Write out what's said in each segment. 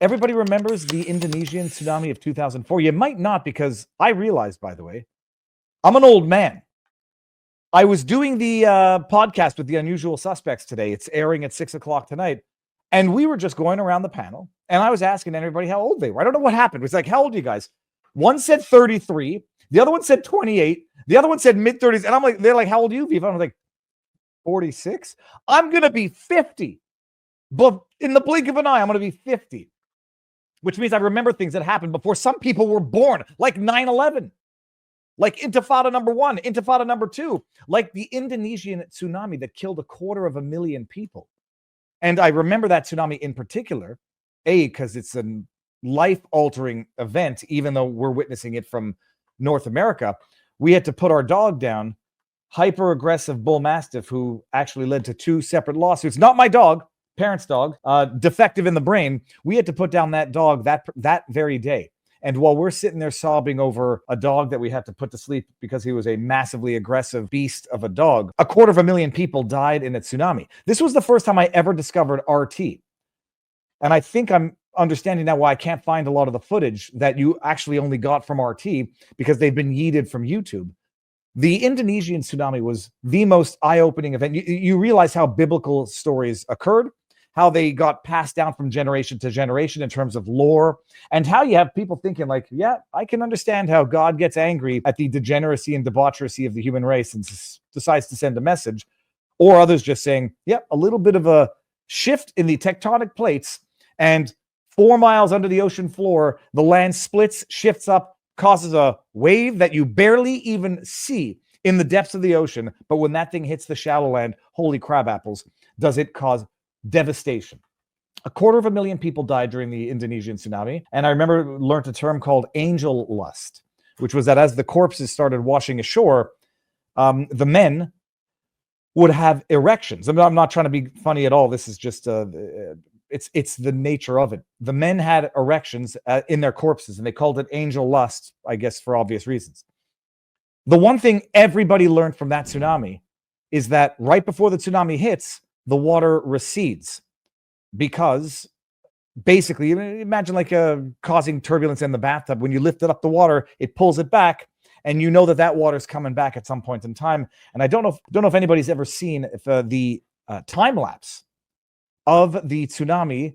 Everybody remembers the Indonesian tsunami of 2004. You might not, because I realized, by the way, I'm an old man. I was doing the podcast with the Unusual Suspects today. It's airing at 6 o'clock tonight. And we were just going around the panel, and I was asking everybody how old they were. I don't know what happened. It was like, how old are you guys? One said 33. The other one said 28. The other one said mid-30s. And I'm like, they're like, how old are you, Viva? I'm like, 46? I'm going to be 50. But in the blink of an eye, I'm going to be 50. Which means I remember things that happened before some people were born, like 9/11. Like Intifada number 1, Intifada number 2, like the Indonesian tsunami that killed 250,000 people. And I remember that tsunami in particular, because it's a life-altering event, even though we're witnessing it from North America. We had to put our dog down, hyper-aggressive bull mastiff, who actually led to 2 separate lawsuits. Not my dog, parents' dog, defective in the brain. We had to put down that dog that very day. And while we're sitting there sobbing over a dog that we had to put to sleep because he was a massively aggressive beast of a dog, 250,000 people died in a tsunami. This was the first time I ever discovered RT. And I think I'm understanding now why I can't find a lot of the footage that you actually only got from RT, because they've been yeeted from YouTube. The Indonesian tsunami was the most eye-opening event. You realize how biblical stories occurred, how they got passed down from generation to generation in terms of lore, and how you have people thinking like, yeah, I can understand how God gets angry at the degeneracy and debauchery of the human race and decides to send a message. Or others just saying, yeah, a little bit of a shift in the tectonic plates, and 4 miles under the ocean floor, the land splits, shifts up, causes a wave that you barely even see in the depths of the ocean. But when that thing hits the shallow land, holy crab apples, does it cause devastation. 250,000 people died during the Indonesian tsunami. And I remember learned a term called angel lust, which was that as the corpses started washing ashore, the men would have erections. I'm not trying to be funny at all. This is just it's the nature of it. The men had erections in their corpses, and they called it angel lust, I guess, for obvious reasons. The one thing everybody learned from that tsunami is that right before the tsunami hits, the water recedes, because basically, imagine like causing turbulence in the bathtub. When you lift it up the water, it pulls it back, and you know that water's coming back at some point in time. And I don't know if anybody's ever seen the time lapse of the tsunami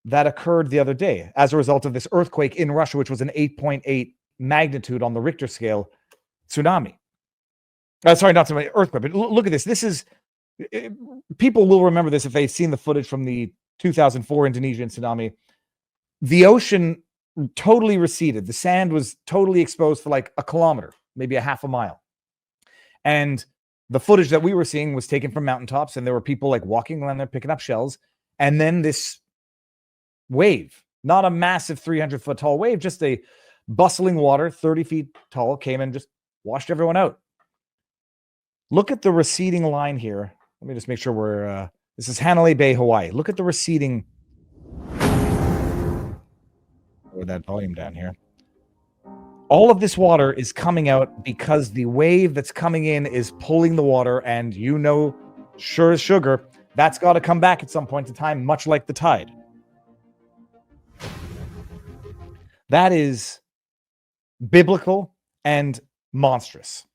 that occurred the other day as a result of this earthquake in Russia, which was an 8.8 magnitude on the Richter scale tsunami. Sorry, not tsunami, earthquake. But look at this. This is, people will remember this if they've seen the footage from the 2004 Indonesian tsunami. The ocean totally receded. The sand was totally exposed for like a kilometer, maybe a half a mile. And the footage that we were seeing was taken from mountaintops, and there were people like walking around there picking up shells. And then this wave, not a massive 300-foot tall wave, just a bustling water, 30 feet tall, came and just washed everyone out. Look at the receding line here. Let me just make sure we're, this is Hanalei Bay, Hawaii. Look at the receding. Lower that volume down here. All of this water is coming out because the wave that's coming in is pulling the water, and sure as sugar, that's got to come back at some point in time, much like the tide. That is biblical and monstrous.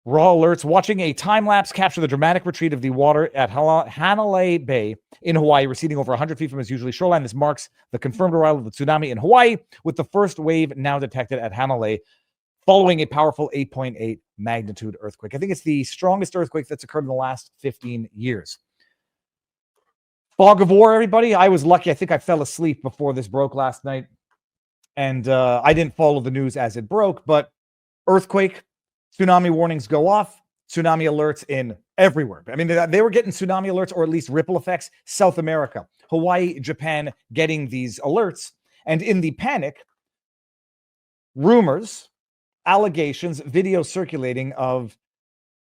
Raw alerts. Watching a time-lapse capture the dramatic retreat of the water at Hanalei Bay in Hawaii, receding over 100 feet from its usually shoreline. This marks the confirmed arrival of the tsunami in Hawaii, with the first wave now detected at Hanalei, following a powerful 8.8 magnitude earthquake. I think it's the strongest earthquake that's occurred in the last 15 years. Fog of war, everybody. I was lucky. I think I fell asleep before this broke last night, and I didn't follow the news as it broke, but earthquake, tsunami warnings go off, tsunami alerts in everywhere. I mean, they were getting tsunami alerts, or at least ripple effects. South America, Hawaii, Japan getting these alerts. And in the panic, rumors, allegations, videos circulating of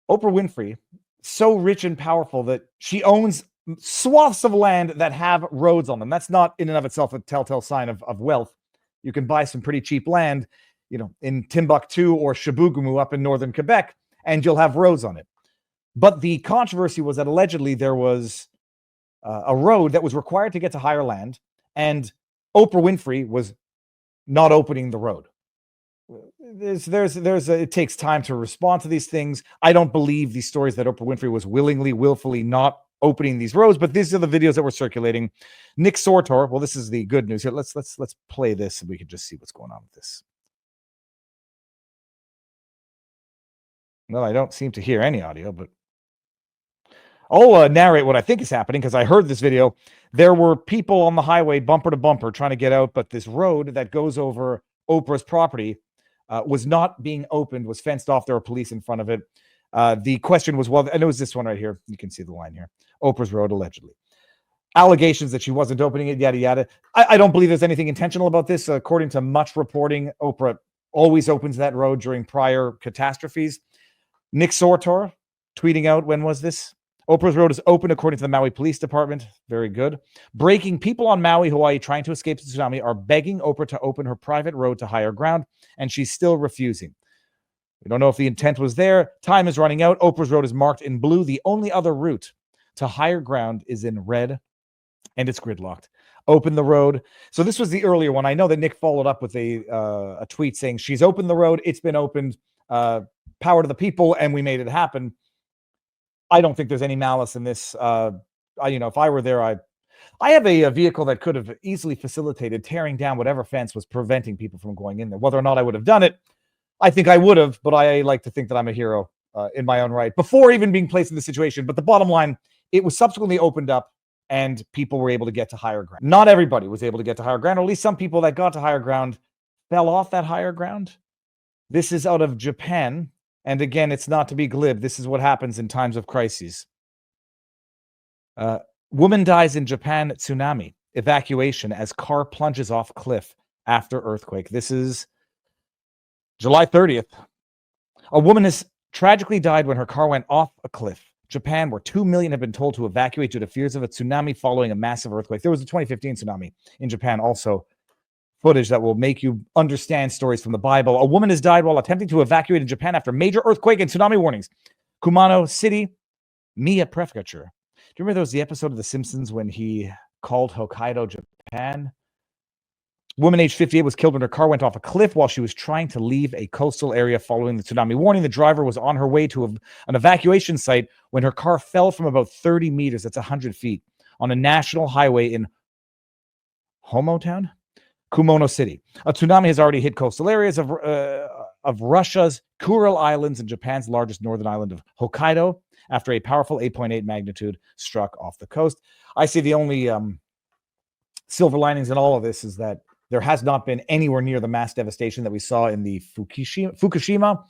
Oprah Winfrey, so rich and powerful that she owns swaths of land that have roads on them. That's not in and of itself a telltale sign of wealth. You can buy some pretty cheap land, in Timbuktu or Chibougamau up in northern Quebec, and you'll have roads on it. But the controversy was that allegedly there was a road that was required to get to higher land, and Oprah Winfrey was not opening the road. It takes time to respond to these things. I don't believe these stories that Oprah Winfrey was willfully not opening these roads, but these are the videos that were circulating. Nick Sortor, well, this is the good news here. Let's play this and we can just see what's going on with this. Well, I don't seem to hear any audio, but I'll narrate what I think is happening because I heard this video. There were people on the highway bumper to bumper trying to get out, but this road that goes over Oprah's property was not being opened, was fenced off. There were police in front of it. The question was, well, and it was this one right here. You can see the line here. Oprah's road, allegedly. Allegations that she wasn't opening it, yada, yada. I don't believe there's anything intentional about this. According to much reporting, Oprah always opens that road during prior catastrophes. Nick Sortor tweeting out, when was this? Oprah's road is open according to the Maui Police Department. Very good. Breaking: people on Maui, Hawaii, trying to escape the tsunami are begging Oprah to open her private road to higher ground, and she's still refusing. We don't know if the intent was there. Time is running out. Oprah's road is marked in blue. The only other route to higher ground is in red, and it's gridlocked. Open the road. So this was the earlier one. I know that Nick followed up with a tweet saying she's opened the road. It's been opened. Power to the people, and we made it happen. I don't think there's any malice in this. If I were there, I have a vehicle that could have easily facilitated tearing down whatever fence was preventing people from going in there. Whether or not I would have done it, I think I would have, but I like to think that I'm a hero in my own right before even being placed in the situation. But the bottom line, it was subsequently opened up and people were able to get to higher ground. Not everybody was able to get to higher ground, or at least some people that got to higher ground fell off that higher ground. This is out of Japan. And again, it's not to be glib. This is what happens in times of crises. Woman dies in Japan tsunami. Evacuation as car plunges off cliff after earthquake. This is July 30th. A woman has tragically died when her car went off a cliff. Japan, where 2 million have been told to evacuate due to fears of a tsunami following a massive earthquake. There was a 2015 tsunami in Japan also. Footage that will make you understand stories from the Bible. A woman has died while attempting to evacuate in Japan after major earthquake and tsunami warnings. Kumano City, Mie Prefecture. Do you remember there was the episode of The Simpsons when he called Hokkaido Japan? Woman aged 58 was killed when her car went off a cliff while she was trying to leave a coastal area following the tsunami warning. The driver was on her way to an evacuation site when her car fell from about 30 meters, that's 100 feet, on a national highway in Homotown? Kumono City. A tsunami has already hit coastal areas of Russia's Kurile Islands and Japan's largest northern island of Hokkaido after a powerful 8.8 magnitude struck off the coast. I see the only silver linings in all of this is that there has not been anywhere near the mass devastation that we saw in the Fukushima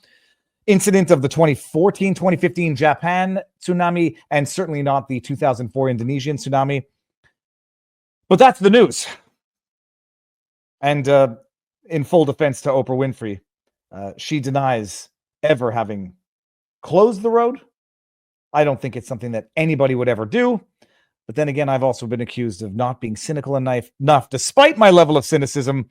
incident of the 2014-2015 Japan tsunami, and certainly not the 2004 Indonesian tsunami. But that's the news. And in full defense to Oprah Winfrey, she denies ever having closed the road. I don't think it's something that anybody would ever do. But then again, I've also been accused of not being cynical enough, despite my level of cynicism.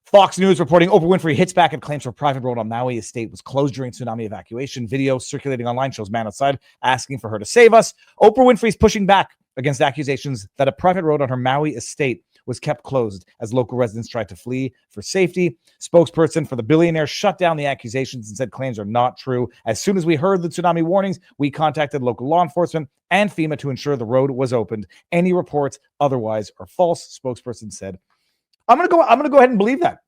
Fox News reporting Oprah Winfrey hits back and claims her private road on Maui estate was closed during tsunami evacuation. Video circulating online shows man outside asking for her to save us. Oprah Winfrey's pushing back against accusations that a private road on her Maui estate was kept closed as local residents tried to flee for safety. Spokesperson for the billionaire shut down the accusations and said claims are not true. As soon as we heard the tsunami warnings, we contacted local law enforcement and FEMA to ensure the road was opened. Any reports otherwise are false, spokesperson said. I'm gonna go ahead and believe that.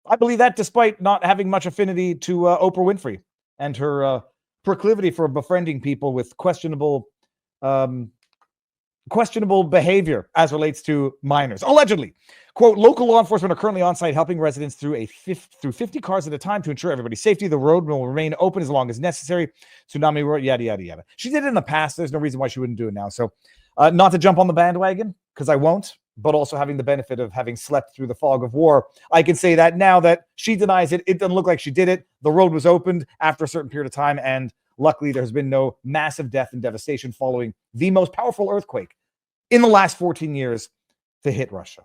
I believe that despite not having much affinity to Oprah Winfrey and her proclivity for befriending people with questionable behavior as relates to minors. Allegedly, quote, local law enforcement are currently on site helping residents through 50 cars at a time to ensure everybody's safety. The road will remain open as long as necessary. Tsunami road, yada, yada, yada. She did it in the past. There's no reason why she wouldn't do it now. So not to jump on the bandwagon, because I won't, but also having the benefit of having slept through the fog of war, I can say that now that she denies it, it doesn't look like she did it. The road was opened after a certain period of time, and luckily there's been no massive death and devastation following the most powerful earthquake in the last 14 years to hit Russia.